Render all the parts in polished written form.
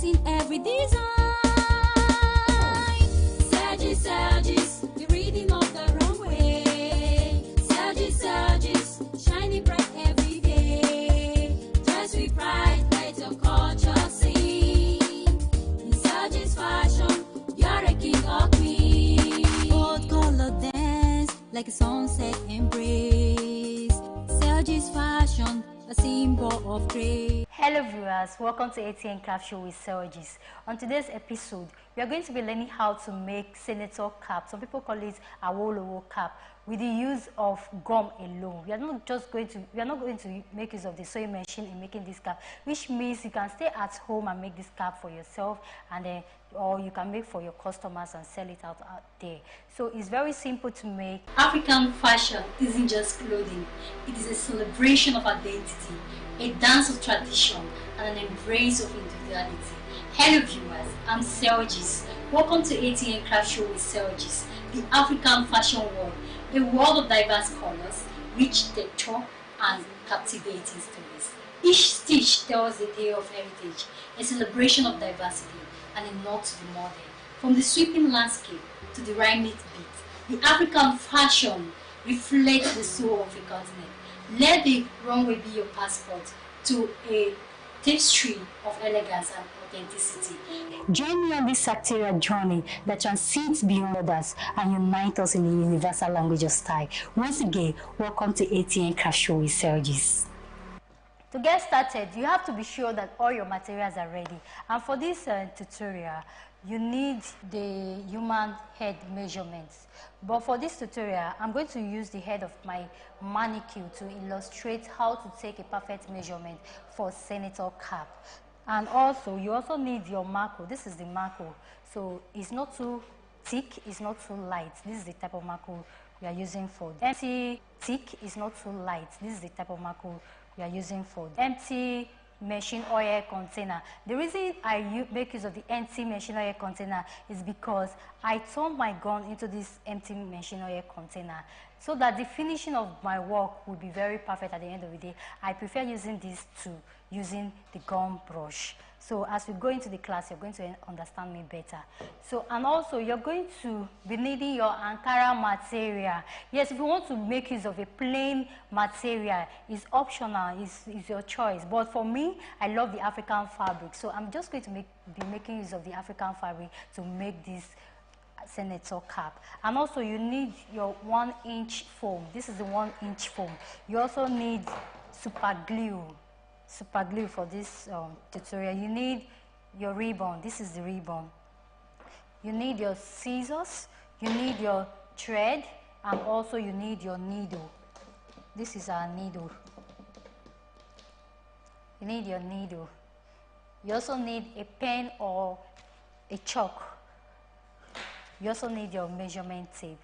in every design. Surges, the rhythm of the runway. Surges, shining bright every day. Dress with pride, let your culture sing. In Surges fashion, you're a king or queen. Bold color dance, like a sunset embrace. Surges fashion, a symbol of grace. Hello viewers, welcome to Atn Craft Show with Surges. On today's episode, we are going to be learning how to make senator cap. Some people call it a Awolowo cap, with the use of gum alone. We are not going to make use of the sewing machine in making this cap, which means you can stay at home and make this cap for yourself, and then or you can make for your customers and sell it out there. So it's very simple to make. African fashion isn't just clothing, it is a celebration of identity, a dance of tradition, and an embrace of individuality. Hello viewers, I'm Surges. Welcome to Atn Craft Show with Surges, the African fashion world, a world of diverse colors, rich texture, and captivating stories. Each stitch tells a tale of heritage, a celebration of diversity, and a nod to the modern. From the sweeping landscape to the rhythmic beat, the African fashion reflects the soul of a continent. Let the runway be your passport to a tapestry of elegance and authenticity. Join me on this sartorial journey that transcends beyond others and unites us in the universal language of style. Once again, welcome to Atn Craft Show with Surges. To get started, you have to be sure that all your materials are ready. And for this tutorial, you need the human head measurements. But for this tutorial, I'm going to use the head of my mannequin to illustrate how to take a perfect measurement for senator cap. And also, you also need your marco. This is the marco. So it's not too thick, it's not too light. This is the type of marco we are using for empty thick, is not too light. This is the type of marco we are using for empty machine oil container. The reason I make use of the empty machine oil container is because I turn my gun into this empty machine oil container so that the finishing of my work will be very perfect at the end of the day. I prefer using this to using the gum brush. So as we go into the class, you're going to understand me better. So, and also you're going to be needing your Ankara material. Yes, if you want to make use of a plain material, it's optional, it's your choice. But for me, I love the African fabric. So I'm just going to be making use of the African fabric to make this senator cap. And also you need your 1-inch foam. This is the 1-inch foam. You also need super glue for this tutorial. You need your ribbon. This is the ribbon. You need your scissors, you need your thread, and also you need your needle. This is our needle. You need your needle. You also need a pen or a chalk. You also need your measurement tape.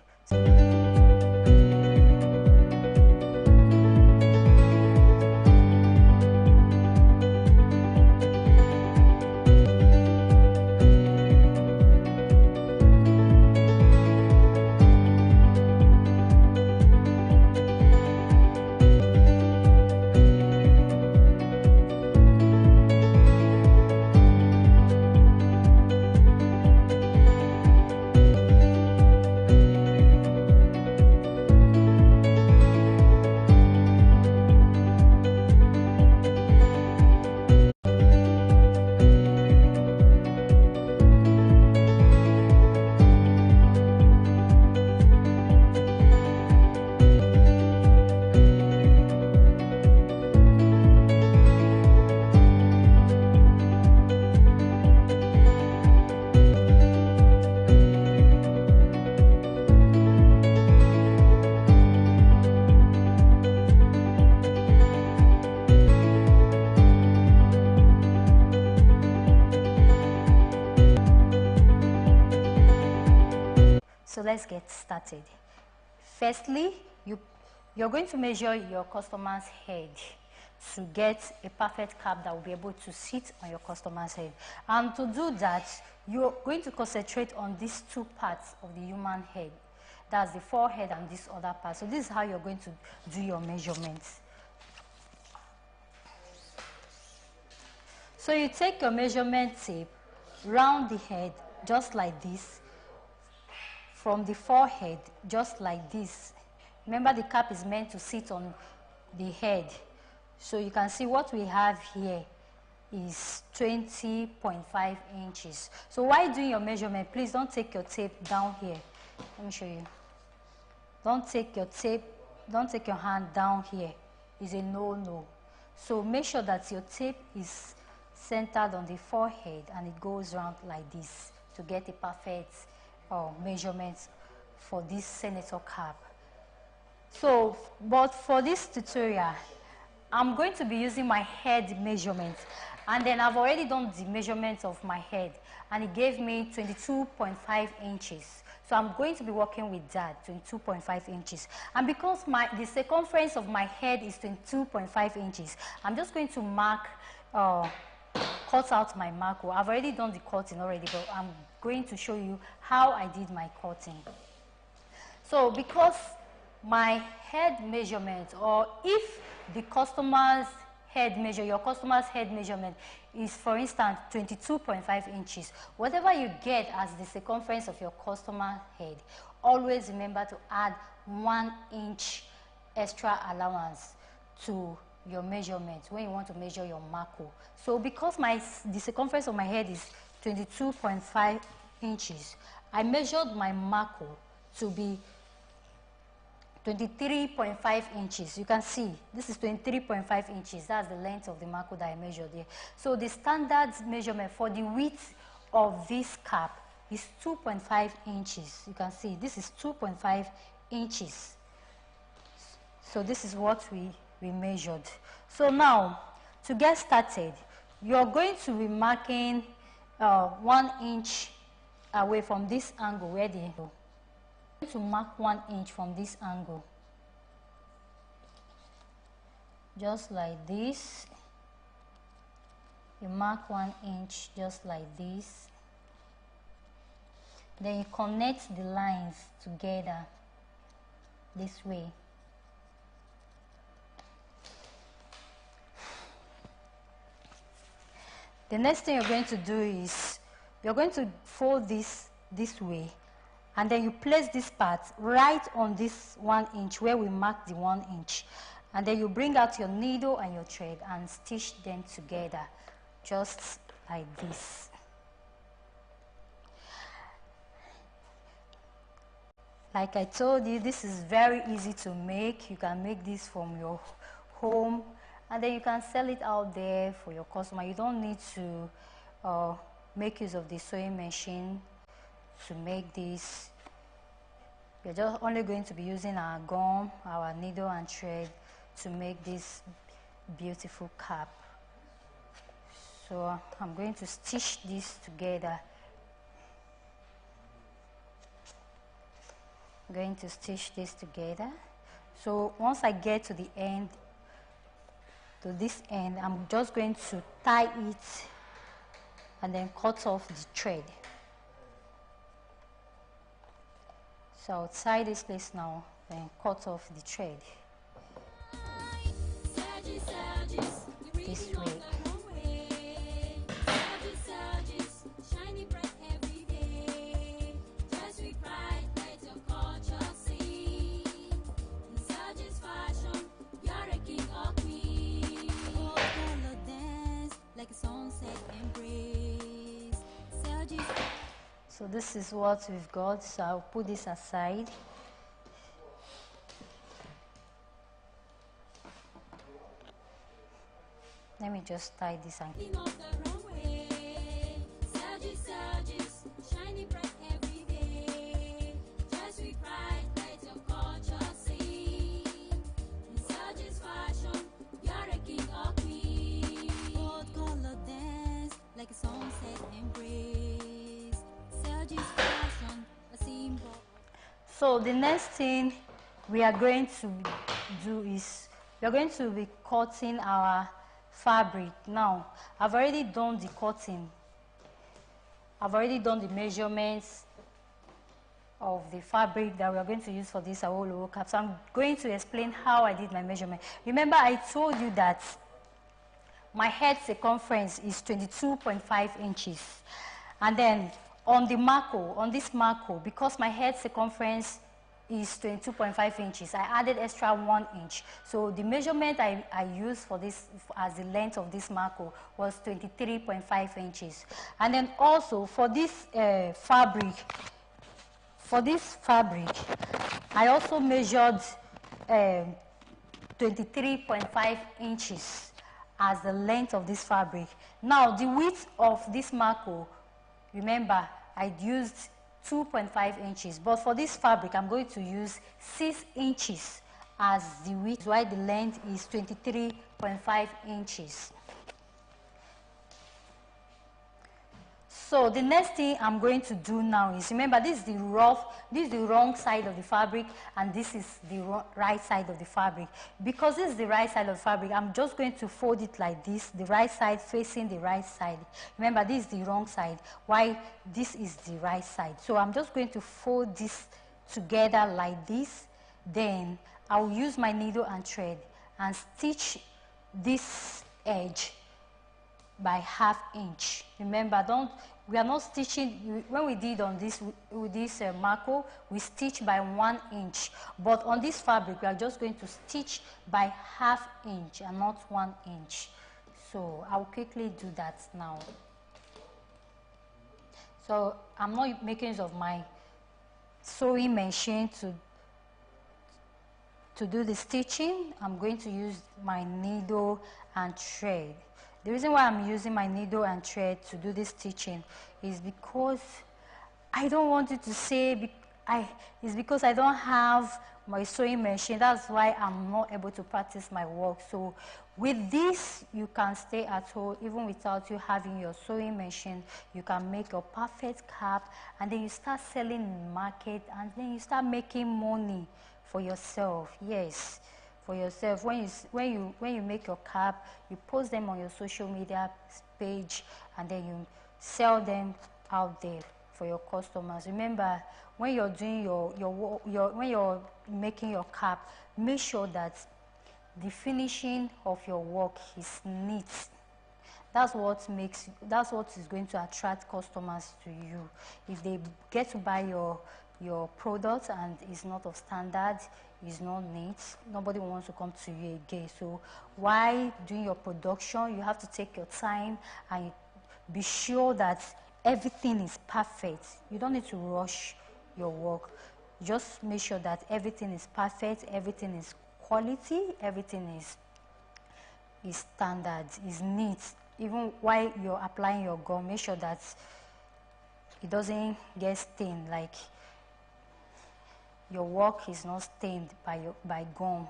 So let's get started. Firstly, you're going to measure your customer's head to get a perfect cap that will be able to sit on your customer's head. And to do that, you're going to concentrate on these two parts of the human head. That's the forehead and this other part. So this is how you're going to do your measurements. So you take your measurement tape, round the head just like this, from the forehead just like this. Remember, the cap is meant to sit on the head. So you can see what we have here is 20.5 inches. So while doing your measurement, please don't take your tape down here. Let me show you. Don't take your tape, don't take your hand down here. It's a no-no. So make sure that your tape is centered on the forehead and it goes around like this to get a perfect measurement for this senator cap. So, but for this tutorial, I'm going to be using my head measurement, and then I've already done the measurement of my head and it gave me 22.5 inches. So I'm going to be working with that, 22.5 inches. And because the circumference of my head is 22.5 inches, I'm just going to mark, cut out my marker. I've already done the cutting already, but I'm going to show you how I did my cutting. So because my head measurement, or if the customer's head measure, your customer's head measurement is, for instance, 22.5 inches, whatever you get as the circumference of your customer's head, always remember to add 1 inch extra allowance to your measurement when you want to measure your marco. So because the circumference of my head is 22.5 inches, I measured my marco to be 23.5 inches. You can see this is 23.5 inches. That's the length of the marco that I measured here. So the standard measurement for the width of this cap is 2.5 inches. You can see this is 2.5 inches. So this is what we measured. So now, to get started, you're going to be marking 1 inch away from this angle where the to mark 1 inch from this angle, just like this. You mark 1 inch just like this, then you connect the lines together this way. The next thing you're going to do is you're going to fold this way, and then you place this part right on this 1 inch where we marked the 1 inch. And then you bring out your needle and your thread and stitch them together, just like this. Like I told you, this is very easy to make. You can make this from your home, and then you can sell it out there for your customer. You don't need to make use of the sewing machine to make this. We're just only going to be using our gum, our needle and thread to make this beautiful cap. So I'm going to stitch this together. I'm going to stitch this together. So once I get to the end, to this end, I'm just going to tie it and then cut off the thread. So I'll tie this place now, then cut off the thread this way. So this is what we've got, so I'll put this aside. Let me just tie this and so the next thing we are going to do is we are going to be cutting our fabric. Now, I've already done the cutting. I've already done the measurements of the fabric that we are going to use for this Awolowo cap. So I'm going to explain how I did my measurement. Remember, I told you that my head circumference is 22.5 inches. And then on the marco, on this marco, because my head circumference is 22.5 inches, I added extra 1 inch. So the measurement I used for this as the length of this marco was 23.5 inches. And then also for this fabric, I also measured 23.5 inches as the length of this fabric. Now the width of this marco, remember I used 2.5 inches, but for this fabric I'm going to use 6 inches as the width, while the length is 23.5 inches. So the next thing I'm going to do now is, remember this is the wrong side of the fabric, and this is the right side of the fabric. Because this is the right side of the fabric, I'm just going to fold it like this, the right side facing the right side. Remember this is the wrong side, while this is the right side. So I'm just going to fold this together like this. Then I'll use my needle and thread and stitch this edge by ½ inch. Remember, we are not stitching, when we did on this with this marco, we stitch by 1 inch, but on this fabric we are just going to stitch by ½ inch and not 1 inch. So I'll quickly do that now. So I'm not making use of my sewing machine to do the stitching. I'm going to use my needle and thread. The reason why I'm using my needle and thread to do this stitching is because I don't want it to say, it's because I don't have my sewing machine. That's why I'm not able to practice my work. So with this, you can stay at home even without you having your sewing machine. You can make your perfect cap, and then you start selling in the market, and then you start making money for yourself. Yes, for yourself. When you make your cap, you post them on your social media page, and then you sell them out there for your customers. Remember, when you're doing when you're making your cap, make sure that the finishing of your work is neat. That's what is going to attract customers to you. If they get to buy your product and it's not of standard, it's not neat, nobody wants to come to you again. So while doing your production, you have to take your time and be sure that everything is perfect. You don't need to rush your work. Just make sure that everything is perfect, everything is quality, everything is standard, is neat. Even while you're applying your gum, make sure that it doesn't get stained, like your work is not stained by gum.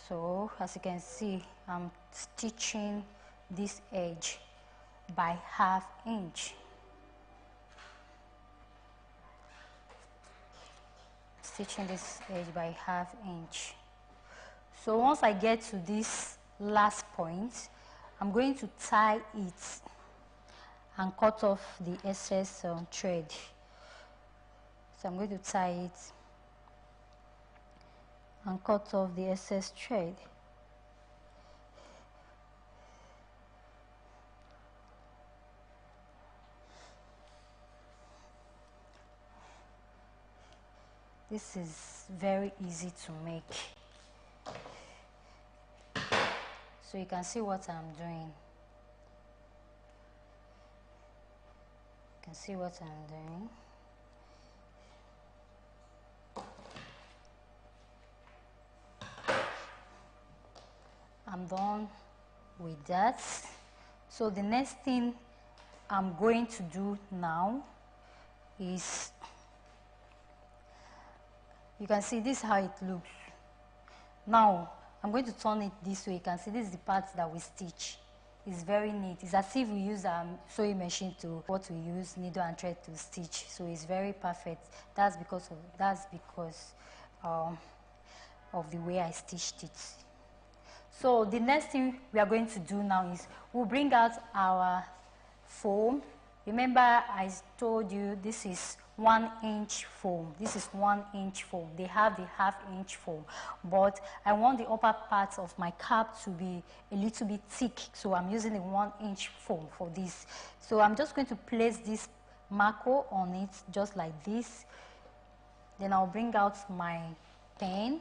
So as you can see, I'm stitching this edge by ½ inch. Stitching this edge by ½ inch. So once I get to this last point, I'm going to tie it and cut off the excess thread. So I'm going to tie it and cut off the excess thread. This is very easy to make. So you can see what I'm doing. You can see what I'm doing. I'm done with that. So the next thing I'm going to do now is, you can see this is how it looks. Now I'm going to turn it this way. You can see this is the part that we stitch. It's very neat. It's as if we use a sewing machine to what we use needle and thread to stitch. So it's very perfect. That's because of the way I stitched it. So the next thing we are going to do now is we'll bring out our foam. Remember I told you this is 1 inch foam. This is 1 inch foam. They have the half-inch foam, but I want the upper part of my cap to be a little bit thick, so I'm using the 1 inch foam for this. So I'm just going to place this marco on it just like this. Then I'll bring out my pen.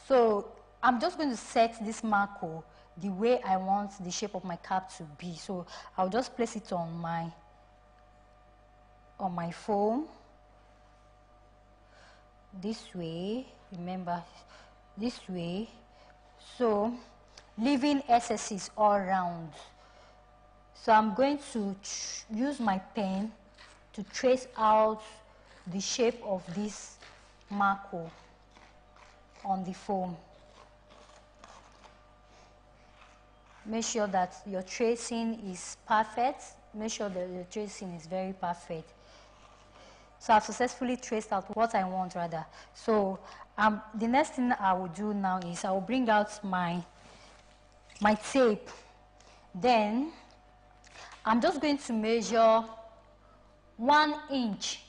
So I'm just going to set this marco the way I want the shape of my cap to be. So I'll just place it on my foam this way. Remember, this way. So leaving excesses all around. So I'm going to use my pen to trace out the shape of this marco on the foam. Make sure that your tracing is perfect. Make sure that your tracing is very perfect. So I've successfully traced out what I want rather. So the next thing I will do now is I will bring out my tape. Then I'm just going to measure 1 inch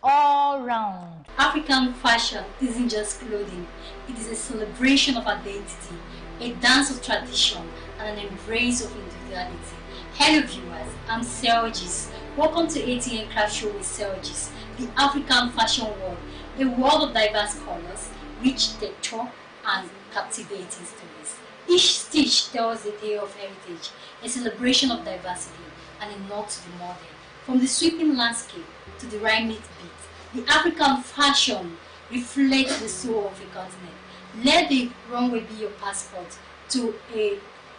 all round. African fashion isn't just clothing. It is a celebration of identity, a dance of tradition, and an embrace of individuality. Hello viewers, I'm Selgis. Welcome to Atn Craft Show with Selgis, the African fashion world, a world of diverse colors, rich texture, and captivating stories. Each stitch tells a tale of heritage, a celebration of diversity, and a nod to the modern. From the sweeping landscape to the rhythmic beat, the African fashion reflects the soul of a continent. Let the runway be your passport to a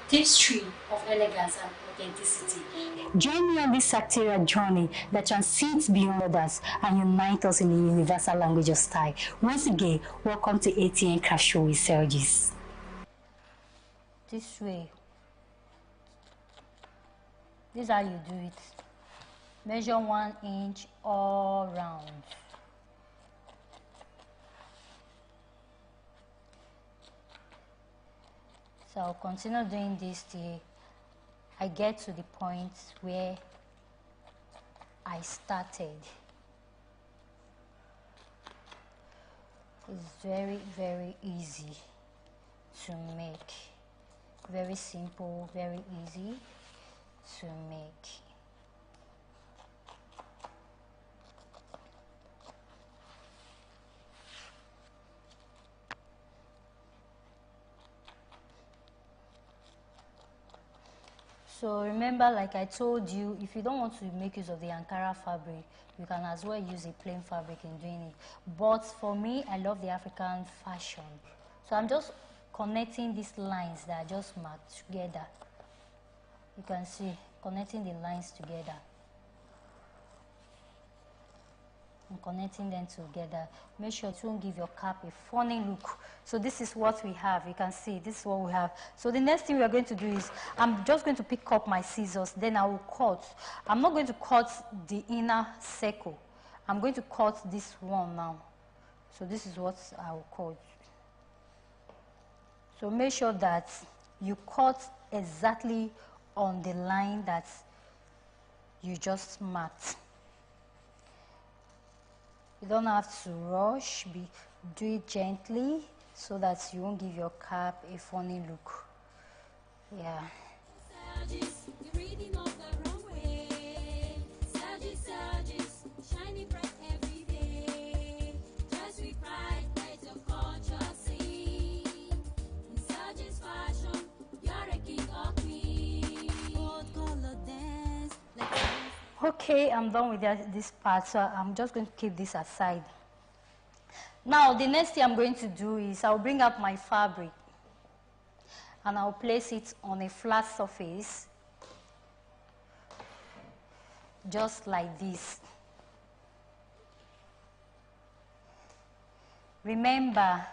tapestry of elegance and authenticity. Join me on this satirical journey that transcends beyond others and unites us in the universal language of style. Once again, welcome to Atn Craft Show with Selgis. This way. This is how you do it. Measure 1 inch all round. So I'll continue doing this till I get to the point where I started. It's very, very easy to make. Very simple, very easy to make. So remember, like I told you, if you don't want to make use of the Ankara fabric, you can as well use a plain fabric in doing it. But for me, I love the African fashion. So I'm just connecting these lines that I just marked together. You can see, connecting the lines together. And connecting them together. Make sure to give your cap a funny look. So this is what we have. You can see this is what we have. So the next thing we are going to do is I'm just going to pick up my scissors. Then I will cut. I'm not going to cut the inner circle. I'm going to cut this one now. So this is what I will cut. So make sure that you cut exactly on the line that you just marked. You don't have to rush, do it gently so that you won't give your cap a funny look. Yeah. Okay, I'm done with this part, so I'm just going to keep this aside. Now, the next thing I'm going to do is I'll bring up my fabric and I'll place it on a flat surface, just like this. Remember,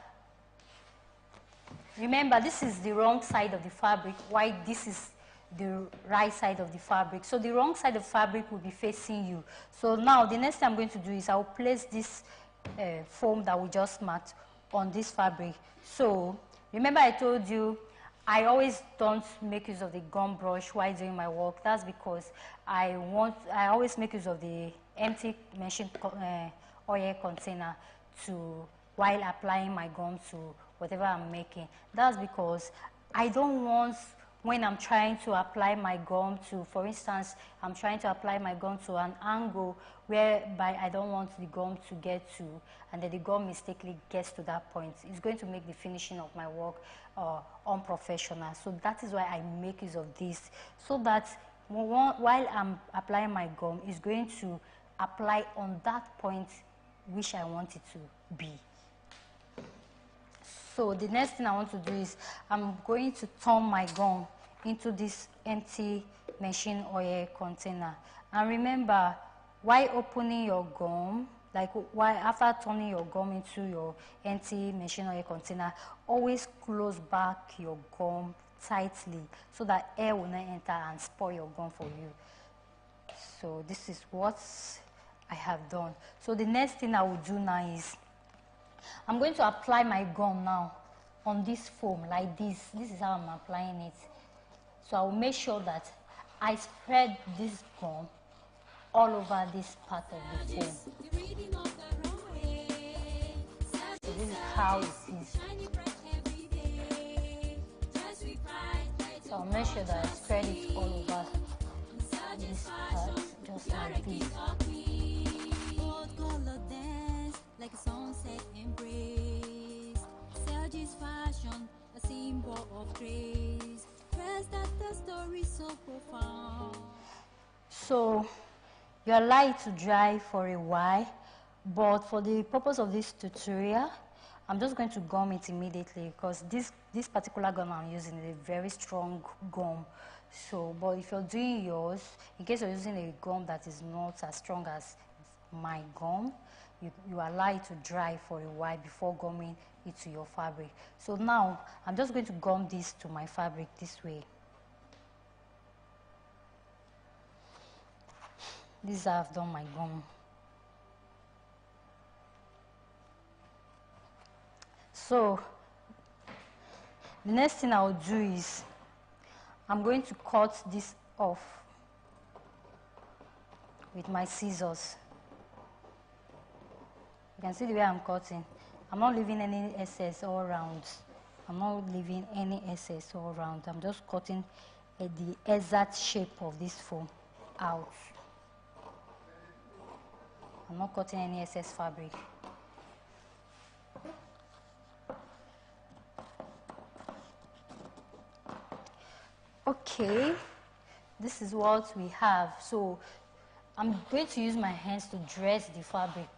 this is the wrong side of the fabric, while this is the right side of the fabric. So the wrong side of the fabric will be facing you. So now the next thing I'm going to do is I'll place this foam that we just marked on this fabric. So remember I told you I always don't make use of the gum brush while doing my work. That's because I always make use of the empty machine oil container while applying my gum to whatever I'm making. That's because I don't want, when I'm trying to apply my gum to, for instance, I'm trying to apply my gum to an angle whereby I don't want the gum to get to, and then the gum mistakenly gets to that point. It's going to make the finishing of my work unprofessional. So that is why I make use of this, so that while I'm applying my gum, it's going to apply on that point which I want it to be. So the next thing I want to do is I'm going to turn my gum into this empty machine oil container. And remember, while opening your gum, after turning your gum into your empty machine oil container, always close back your gum tightly so that air will not enter and spoil your gum for you. So this is what I have done. So the next thing I will do now is I'm going to apply my gum now on this foam like this. This is how I'm applying it. So I will make sure that I spread this gum all over this part of the foam. So this is how it is. So I'll make sure that I spread it all over this part, just like this. Like a sunset embrace, Serge's fashion, a symbol of grace. Trust that the story so profound. So you allow it to dry for a while, but for the purpose of this tutorial, I'm just going to gum it immediately because this particular gum I'm using is a very strong gum. So, but if you're doing yours, in case you're using a gum that is not as strong as my gum, you allow it to dry for a while before gumming it to your fabric. So now I'm just going to gum this to my fabric this way. This is how I've done my gum. So the next thing I'll do is I'm going to cut this off with my scissors. You can see the way I'm cutting. I'm not leaving any excess all around. I'm just cutting the exact shape of this foam out. I'm not cutting any excess fabric. Okay, this is what we have. So I'm going to use my hands to dress the fabric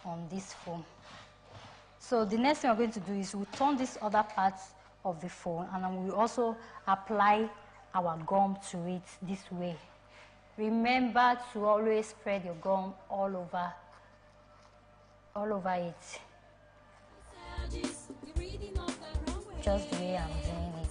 on this foam. So the next thing we're going to do is we'll turn this other part of the foam, and then we'll also apply our gum to it this way. Remember to always spread your gum all over it, just the way I'm doing it.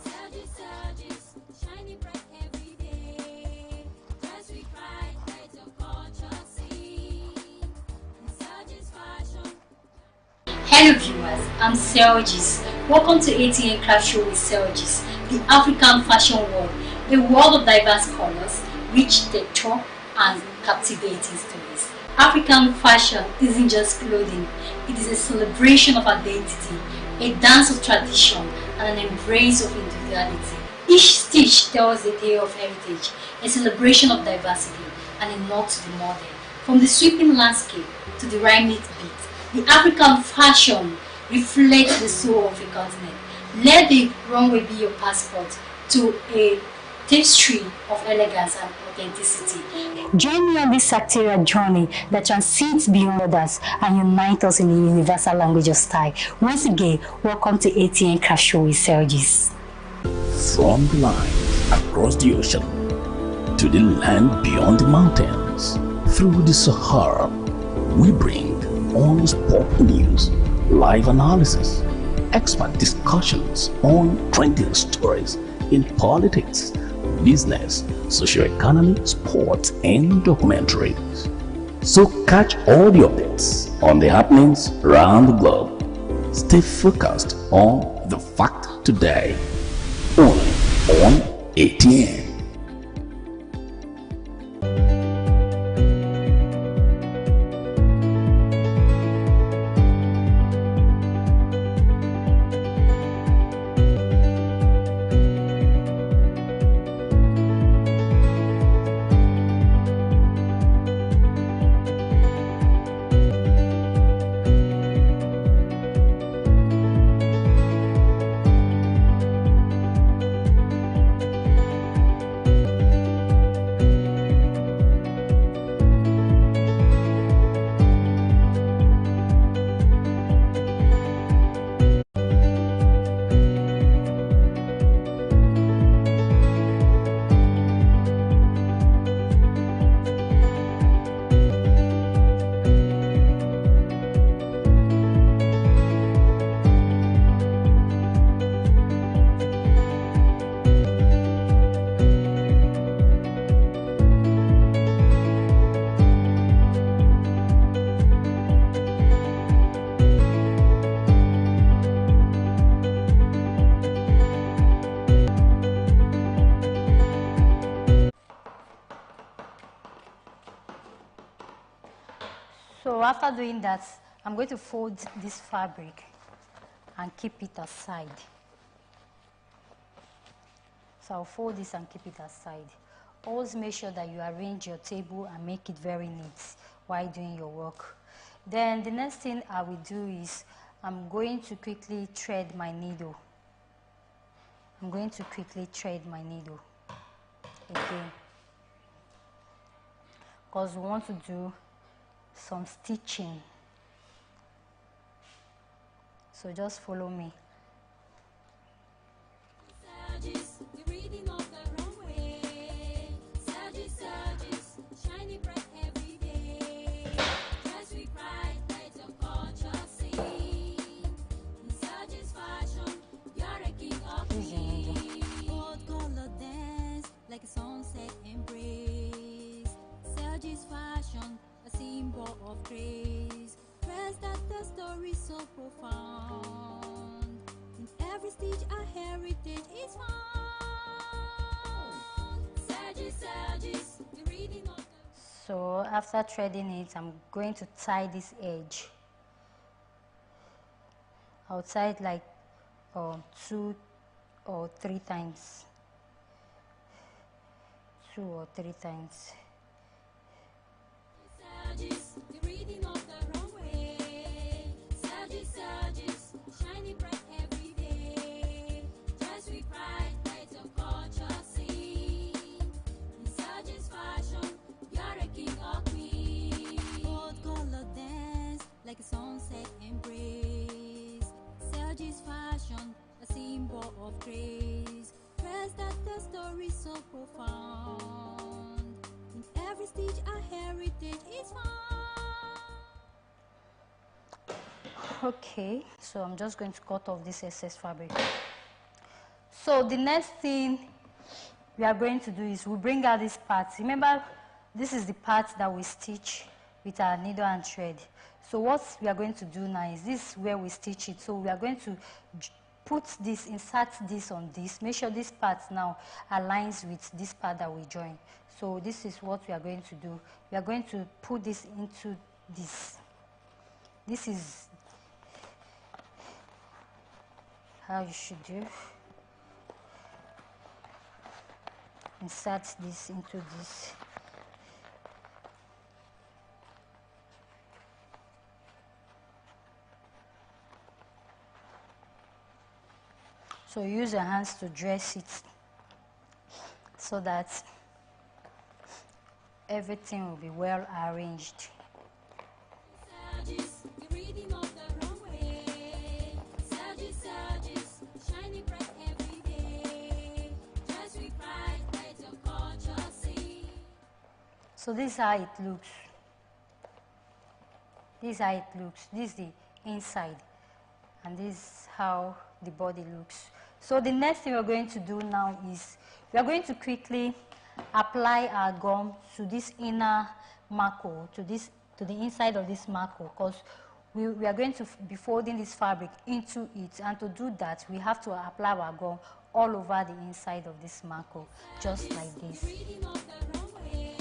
Hello viewers, I'm Sergis. Welcome to Atn Craft Show with Sergis, the African fashion world, a world of diverse colors, rich texture, and captivating stories. African fashion isn't just clothing, it is a celebration of identity, a dance of tradition, and an embrace of individuality. Each stitch tells a tale of heritage, a celebration of diversity, and a nod to the modern. From the sweeping landscape to the rhythmic beat, the African fashion reflects the soul of a continent. Let the runway be your passport to a tapestry of elegance and authenticity. Join me on this sartorial journey that transcends beyond others and unites us in the universal language of style. Once again, welcome to Atn Craft Show with Sergis. From the line across the ocean to the land beyond the mountains, through the Sahara, we bring honest pop news, live analysis, expert discussions on trending stories in politics, business, socio-economy, sports, and documentaries. So catch all the updates on the happenings around the globe. Stay focused on the fact today only on ATN. So after doing that, I'm going to fold this fabric and keep it aside. So I'll fold this and keep it aside. Always make sure that you arrange your table and make it very neat while doing your work. Then the next thing I will do is I'm going to quickly thread my needle. I'm going to quickly thread my needle again, because we want to do some stitching. So just follow me. Surges, the reading of the runway. Surges, surges, shining bright every day. Dress with pride, let your culture sing. In Surges fashion, you're a king of kings. Gold color dance, like a sunset embrace. Surges fashion, a symbol of grace. Press that the story so profound. In every stitch, our heritage is found. Surges, surges, the reading of the... So after threading it, I'm going to tie this edge. I'll tie it like 2 or 3 times. 2 or 3 times. Surges, the reading of the runway. Surges, surges, shining bright every day. Dress with pride, let your culture sing. In Surges fashion, you're a king or queen. Gold color dance, like a sunset embrace. Surges fashion, a symbol of grace. Press that the story so profound. In every stitch, our heritage is found. Okay, so I'm just going to cut off this excess fabric. So the next thing we are going to do is we bring out this part. Remember, this is the part that we stitch with our needle and thread. So what we are going to do now is this is where we stitch it. So we are going to put this, insert this on this. Make sure this part now aligns with this part that we join. So this is what we are going to do. We are going to put this into this. This is how you should do. Insert this into this. So use your hands to dress it so that everything will be well arranged. Surges, the reading of the runway. Surges, surges, shining bright every day. Dress with pride, let your culture sing. So this is how it looks. This is how it looks. This is the inside. And this is how the body looks. So the next thing we're going to do now is we are going to quickly apply our gum to this inner marco, to the inside of this marco, because we are going to be folding this fabric into it, and to do that we have to apply our gum all over the inside of this marco, just like this. Reading of the wrong way.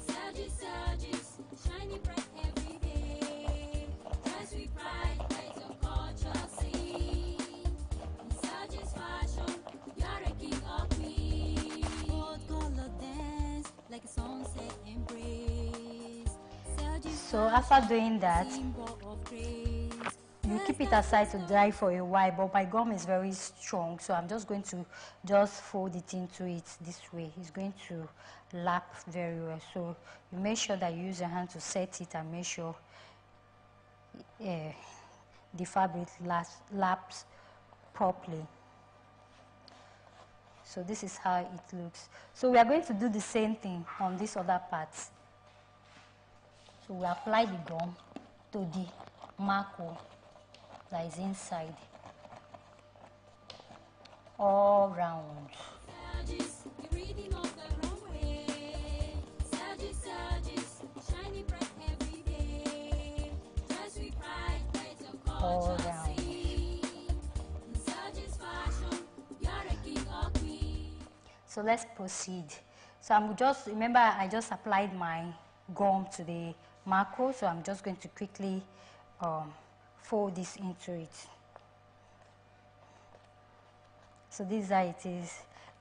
Surges, shining bright every day. Dress with pride, light your culture scene. In Surges fashion, you're a king or queen. Gold color dance, like a sunset embrace. Surges So after doing that, symbol of grace. you keep it aside to dry for a while, but my gum is very strong, so I'm just going to just fold it into it this way. It's going to lap very well, so you make sure that you use your hand to set it and make sure the fabric laps properly. So this is how it looks. So we are going to do the same thing on this other part. So we apply the gum to the marco that is inside, all round. Surges, you're reading of the wrong way. Surges, shining bright every day. Dress with pride, light your All culture round. scene. In Surges fashion, you're a king or queen. So let's proceed. So remember I just applied my gum to the marco, so I'm just going to quickly fold this into it. So this is how it is.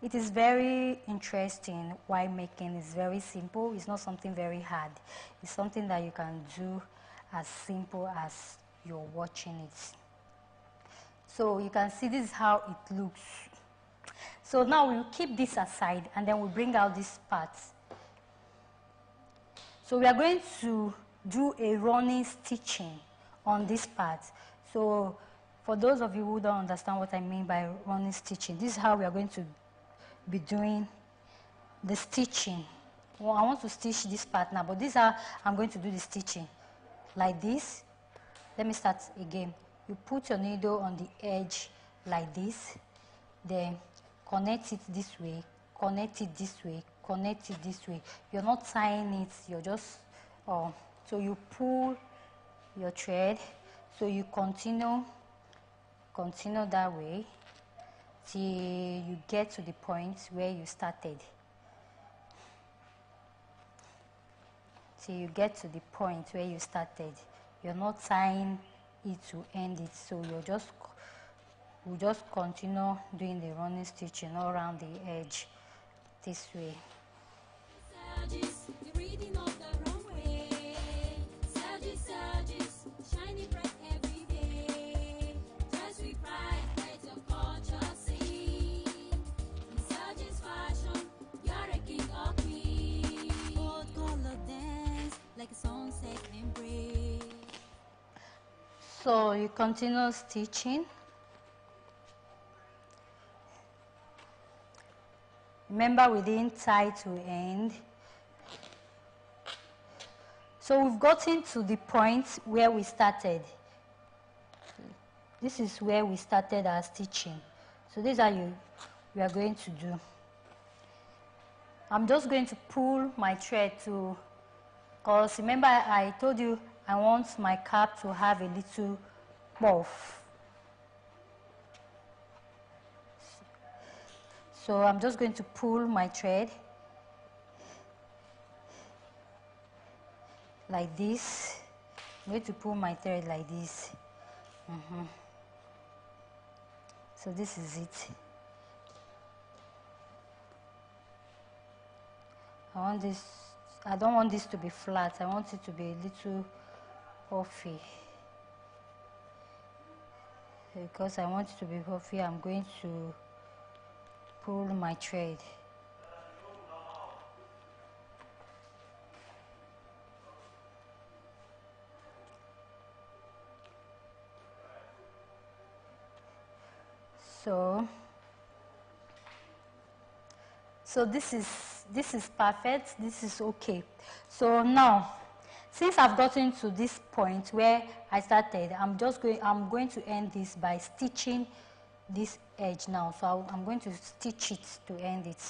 It is very interesting while making. It's very simple. It's not something very hard. It's something that you can do as simple as you're watching it. So you can see this is how it looks. So now we'll keep this aside and then we'll bring out this part. So we are going to do a running stitching on this part. So for those of you who don't understand what I mean by running stitching, this is how we are going to be doing the stitching. Well, I want to stitch this part now, but this is how I'm going to do the stitching. Like this. Let me start again. You put your needle on the edge like this, then connect it this way, connect it this way, connect it this way. You're not tying it, you're just, so you pull your thread, so you continue that way till you get to the point where you started. Till you get to the point where you started. You're not tying it to end it, so we'll just continue doing the running stitching all around the edge this way. Surges, you're reading of the wrong way. Surges, shining bright every day. Dress with pride, light your culture scene. In Surges fashion, you're a king or queen. Gold color dance, like a sunset embrace. So you continue stitching. Remember, we didn't tie to end. So we've gotten to the point where we started. This is where we started our stitching. So this is how we are going to do. I'm just going to pull my thread to, because remember I told you I want my cap to have a little puff. So I'm just going to pull my thread like this. I'm going to pull my thread like this. So this is it. I don't want this to be flat. I want it to be a little puffy. Because I want it to be puffy, I'm going to pull my thread. So this is perfect. This is okay. So now, since I've gotten to this point where I started, I'm going to end this by stitching this edge now. So I'm going to stitch it to end it.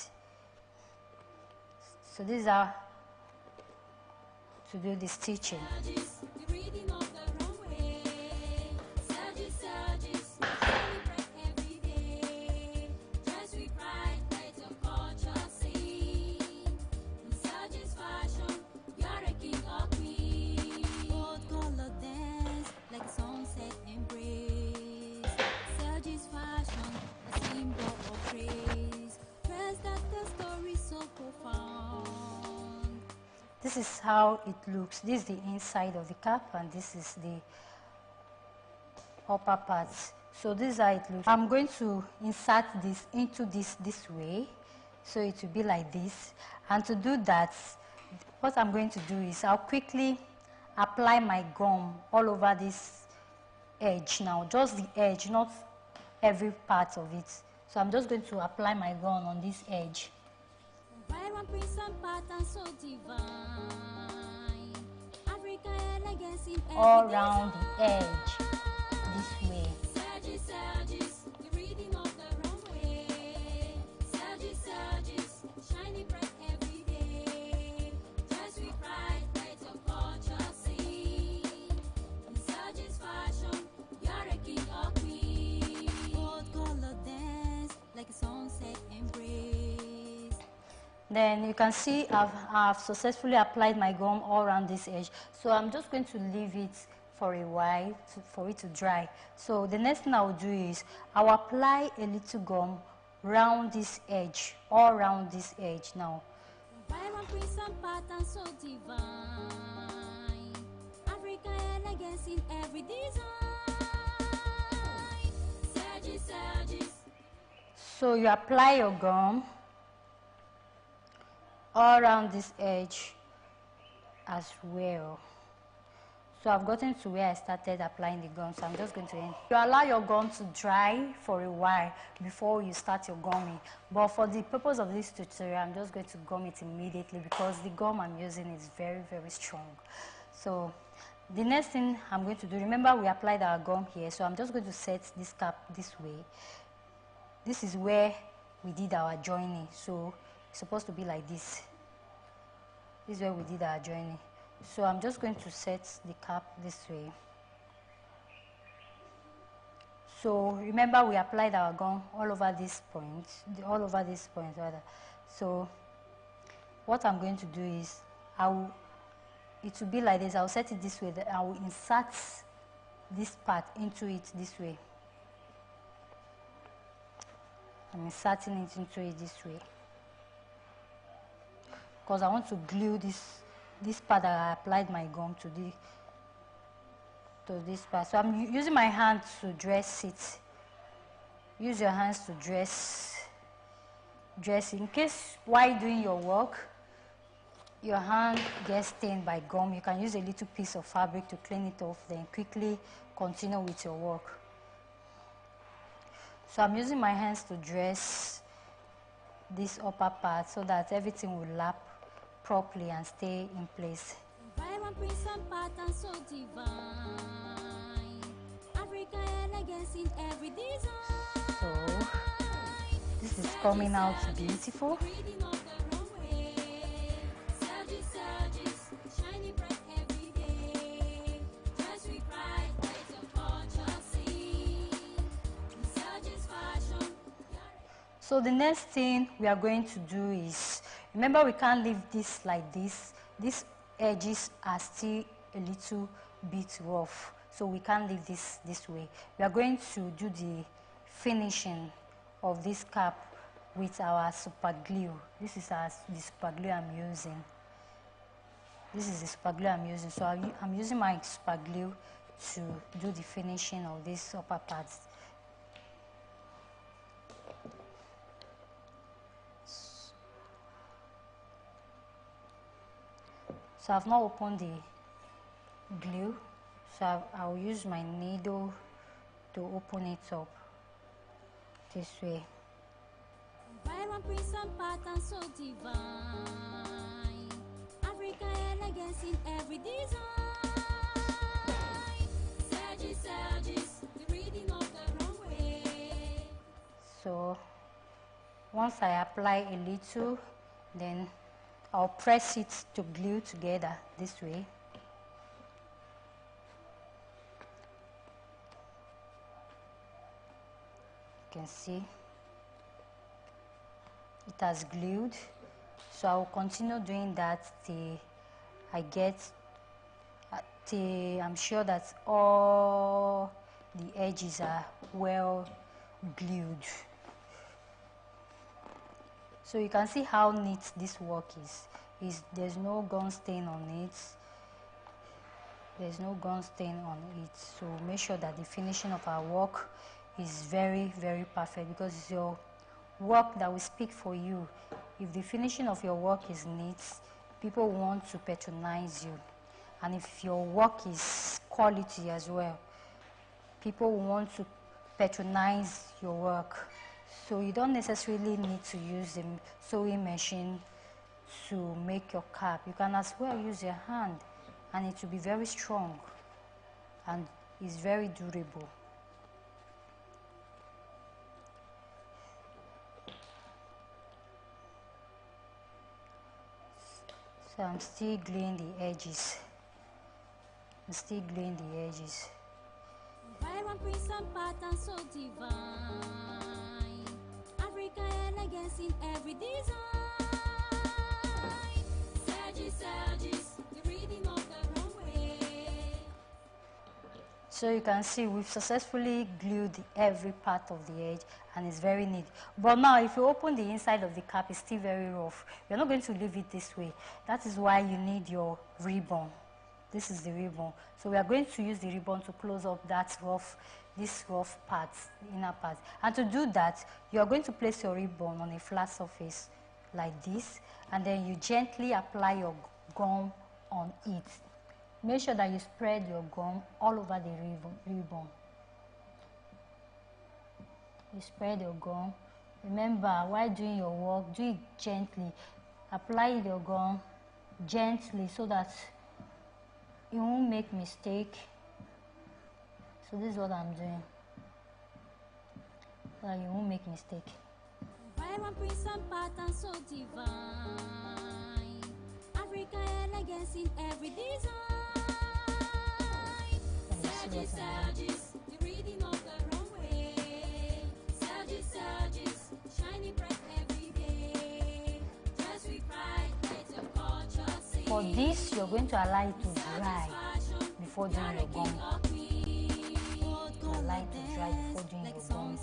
So this is how to do the stitching. Surges, you're reading of the wrong way. Surges, shining bright every day. this is how it looks. This is the inside of the cap, and this is the upper part. So this is how it looks. I'm going to insert this into this way, so it will be like this. And to do that, what I'm going to do is I'll quickly apply my gum all over this edge now, just the edge, not every part of it. So I'm just going to apply my gum on this edge. All around the edge, this way. Then you can see I've successfully applied my gum all around this edge. So I'm just going to leave it for a while for it to dry. So the next thing I'll do is I'll apply a little gum round this edge, all around this edge now. So you apply your gum all around this edge as well. So I've gotten to where I started applying the gum, so I'm just going to end. You allow your gum to dry for a while before you start your gumming. But for the purpose of this tutorial, I'm just going to gum it immediately because the gum I'm using is very, very strong. So the next thing I'm going to do, remember we applied our gum here, so I'm just going to set this cap this way. This is where we did our joining, so it's supposed to be like this. This is where we did our joining. So I'm just going to set the cap this way. So remember we applied our gum all over this point, rather. So what I'm going to do is it will be like this. I'll set it this way. I will insert this part into it this way. I'm inserting it into it this way because I want to glue this part that I applied my gum to this part. So I'm using my hand to dress it. Use your hands to dress in case while doing your work your hand gets stained by gum. You can use a little piece of fabric to clean it off, then quickly continue with your work. So I'm using my hands to dress this upper part so that everything will lap properly and stay in place. So this is coming out beautiful. So the next thing we are going to do is, remember we can't leave this like this. These edges are still a little bit rough, so we can't leave this way. We are going to do the finishing of this cap with our super glue. This is the super glue I'm using. This is the super glue I'm using. So I'm using my super glue to do the finishing of these upper parts. So I've now opened the glue, so I'll use my needle to open it up this way. So once I apply a little, then I'll press it to glue together this way. You can see it has glued. So I'll continue doing that till I'm sure that all the edges are well glued. So you can see how neat this work is. there's no gum stain on it. There's no gum stain on it. So make sure that the finishing of our work is very, very perfect, because it's your work that will speak for you. If the finishing of your work is neat, people want to patronize you. And if your work is quality as well, people want to patronize your work. So you don't necessarily need to use a sewing machine to make your cap. You can as well use your hand, and it will be very strong and is very durable. So I'm still gluing the edges. I'm still gluing the edges. Vibrant prints and patterns so divine. Africa elegance in every design. Surges, the rhythm of the runway. So you can see we've successfully glued every part of the edge, and it's very neat. But now if you open the inside of the cap, it's still very rough. We're not going to leave it this way. That is why you need your ribbon. This is the ribbon. So we are going to use the ribbon to close up this rough part, the inner part. And to do that, you are going to place your ribbon on a flat surface like this, and then you gently apply your gum on it. Make sure that you spread your gum all over the ribbon. You spread your gum. Remember, while doing your work, do it gently. Apply your gum gently so that you won't make mistake. So this is what I'm doing, so that you won't make mistake. Vibrant prints and patterns so divine. Africa elegance in every design. Surges, the rhythm of the runway. Surges, shining bright every day. Dress with pride, let your culture sing. For this, you're going to allow it to dry before doing your gum. Allow it to dry before doing your gum.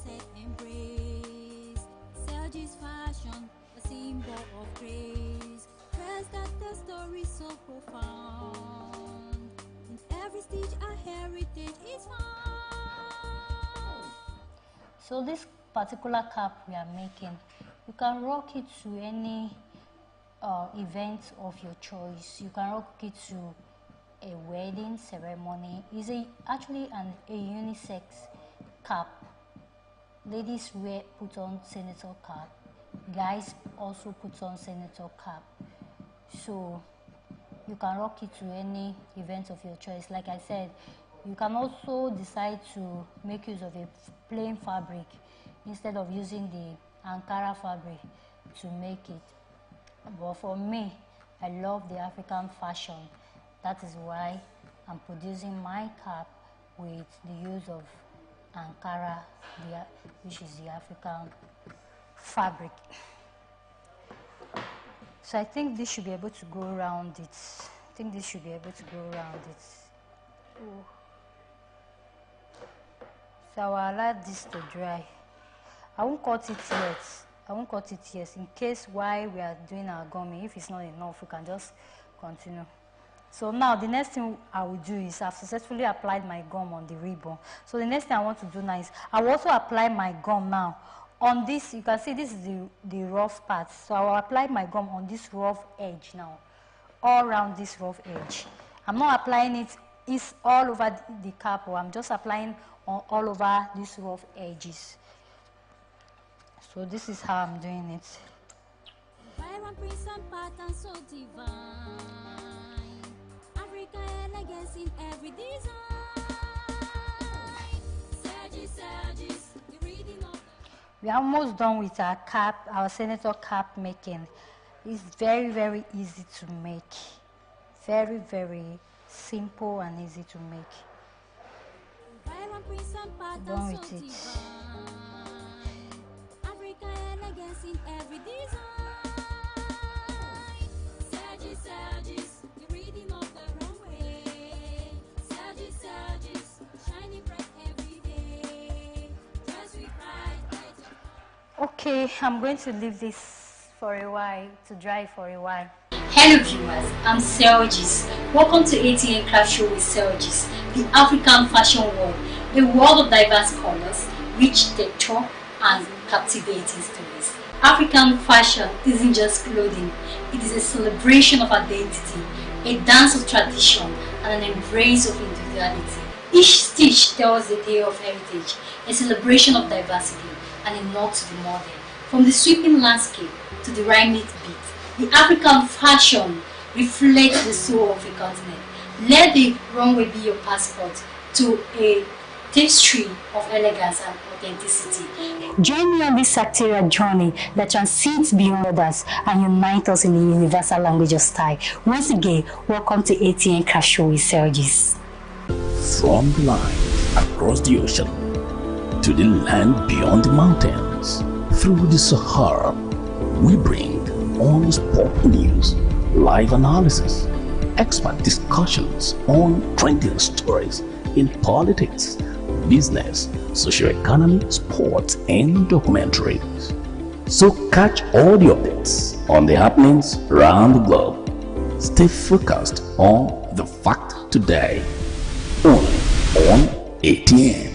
Surges fashion, a symbol of grace. Dress that the story so profound. In every stitch, our heritage is found. So this particular cap we are making, you can rock it to any event of your choice. You can rock it to a wedding ceremony. It's actually a unisex cap. Ladies put on senator cap. Guys also put on senator cap. So you can rock it to any event of your choice. Like I said, you can also decide to make use of a plain fabric instead of using the Ankara fabric to make it. But for me, I love the African fashion. That is why I'm producing my cap with the use of Ankara, which is the African fabric. So I think this should be able to go around it. Oh. So I'll allow this to dry. I won't cut it yet. In case while we are doing our gumming, if it's not enough, we can just continue. So now the next thing I will do is I've successfully applied my gum on the ribbon. So the next thing I want to do now is I will also apply my gum now on this. You can see this is the rough part. So I will apply my gum on this rough edge now, all around this rough edge. I'm not applying it's all over the cap, or I'm just applying all over these rough edges. So this is how I'm doing it. Vibrant prints and patterns so divine. Africa elegance in every design. Surges, the rhythm of We are almost done with our cap, our senator cap making. It's very, very easy to make. Very, very simple and easy to make. Vibrant prints and patterns Done so with it. divine. Africa elegance in every design. Surges, the rhythm of the runway. Surges, shining bright every day. Dress with pride. Okay, I'm going to leave this for a while, to dry for a while. Hello viewers, I'm Selgis. Welcome to Atn Craft Show with Selgis, the African fashion world, a world of diverse colors, rich texture, and captivating stories. African fashion isn't just clothing, it is a celebration of identity, a dance of tradition, and an embrace of individuality. Each stitch tells the tale of heritage, a celebration of diversity, and a nod to the modern. From the sweeping landscape to the rhythmic beat, the African fashion reflects the soul of a continent. Let the runway be your passport to a tapestry of elegance and authenticity. Join me on this satirical journey that transcends beyond others and unites us in the universal language of style. Once again, welcome to Atn Craft Show with Selgis. From the lines across the ocean to the land beyond the mountains, through the Sahara, we bring on-spot news, live analysis, expert discussions on trending stories in politics, business, socio-economy, sports, and documentaries. So catch all the updates on the happenings around the globe. Stay focused on the fact today, only on ATN.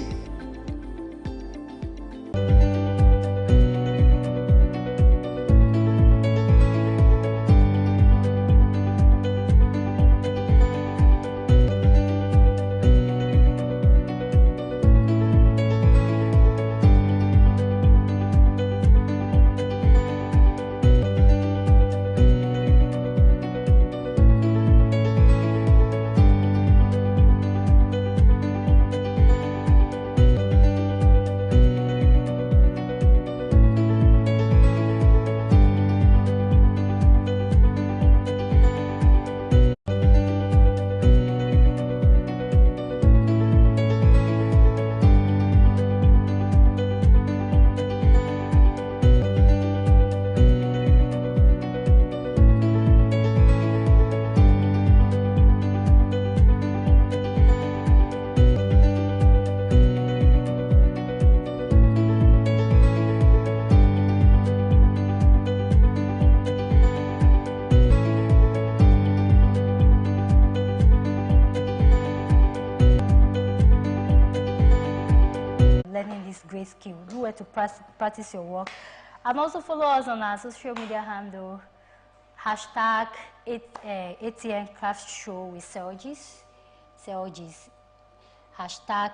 Learning this great skill. Do where to practice your work, and also follow us on our social media handle hashtag ATN Craft Show with Selgis. Hashtag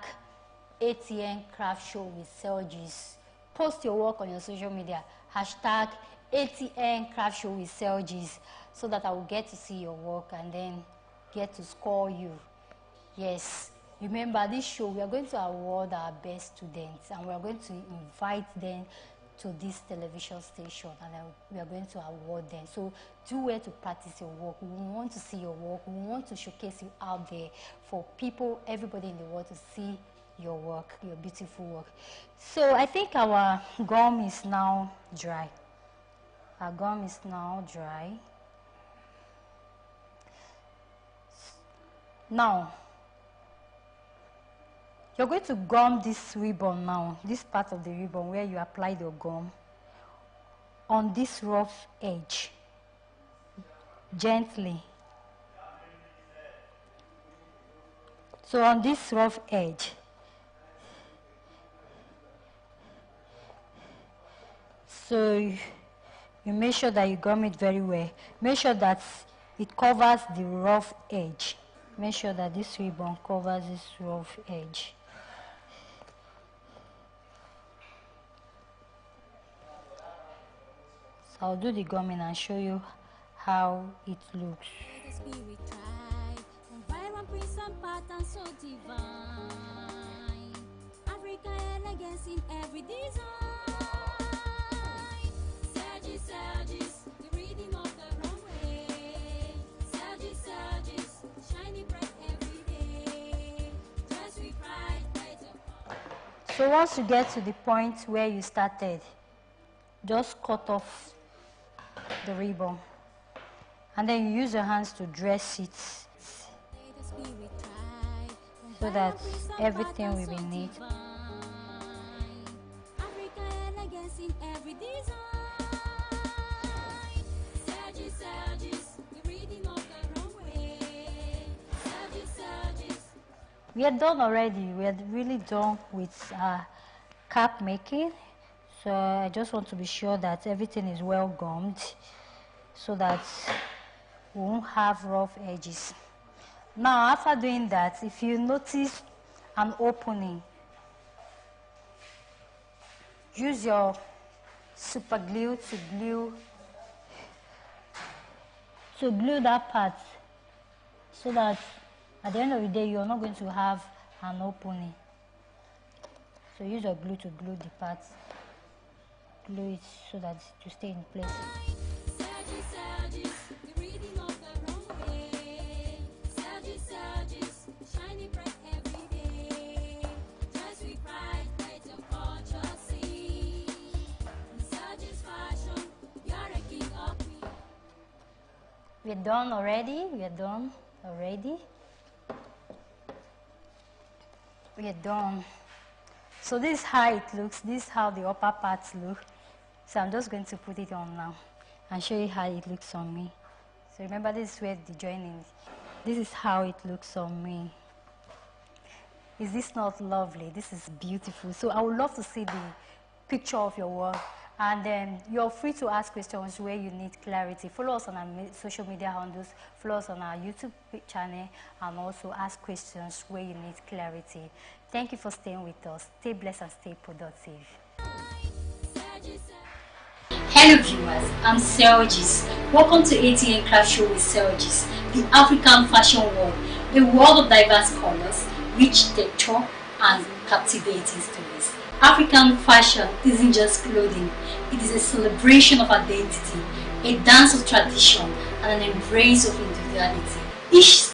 ATN Craft Show with Selgis. Post your work on your social media. Hashtag ATN Craft Show with Selgis, so that I will get to see your work and then get to score you. Yes. Remember, this show, we are going to award our best students, and we are going to invite them to this television station, and we are going to award them. So do where to practice your work. We want to see your work. We want to showcase you out there for people, everybody in the world, to see your work, your beautiful work. So I think our gum is now dry. Our gum is now dry. Now, you're going to gum this ribbon now, this part of the ribbon where you applied your gum, on this rough edge, gently. So on this rough edge, so you make sure that you gum it very well. Make sure that it covers the rough edge. Make sure that this ribbon covers this rough edge. So I'll do the gumming and show you how it looks. Africa elegance in every design. Selgis, the rhythm of the runway. Selgis, shining bright every day. Dress with pride, light up. So once you get to the point where you started, just cut off the ribbon, and then you use your hands to dress it so that everything will be neat. Africa elegance in every design. Selgis, We are done already. We are really done with cap making. So I just want to be sure that everything is well gummed so that we won't have rough edges. Now after doing that, if you notice an opening, use your super glue to glue that part so that at the end of the day you're not going to have an opening. So use your glue to glue the parts. Glue it so that it will stay in place. We're done already. We are done already. We are done. So this is how it looks. This is how the upper parts look. So I'm just going to put it on now and show you how it looks on me. So remember, this is where the joining is. This is how it looks on me. Is this not lovely? This is beautiful. So I would love to see the picture of your work. And then you're free to ask questions where you need clarity. Follow us on our social media handles, follow us on our YouTube channel, and also ask questions where you need clarity. Thank you for staying with us. Stay blessed and stay productive. Hello viewers, I'm Selgis. Welcome to Atn Craft Show with Selgis, the African fashion world, a world of diverse colors, rich texture, and captivating stories. African fashion isn't just clothing, it is a celebration of identity, a dance of tradition, and an embrace of individuality. Each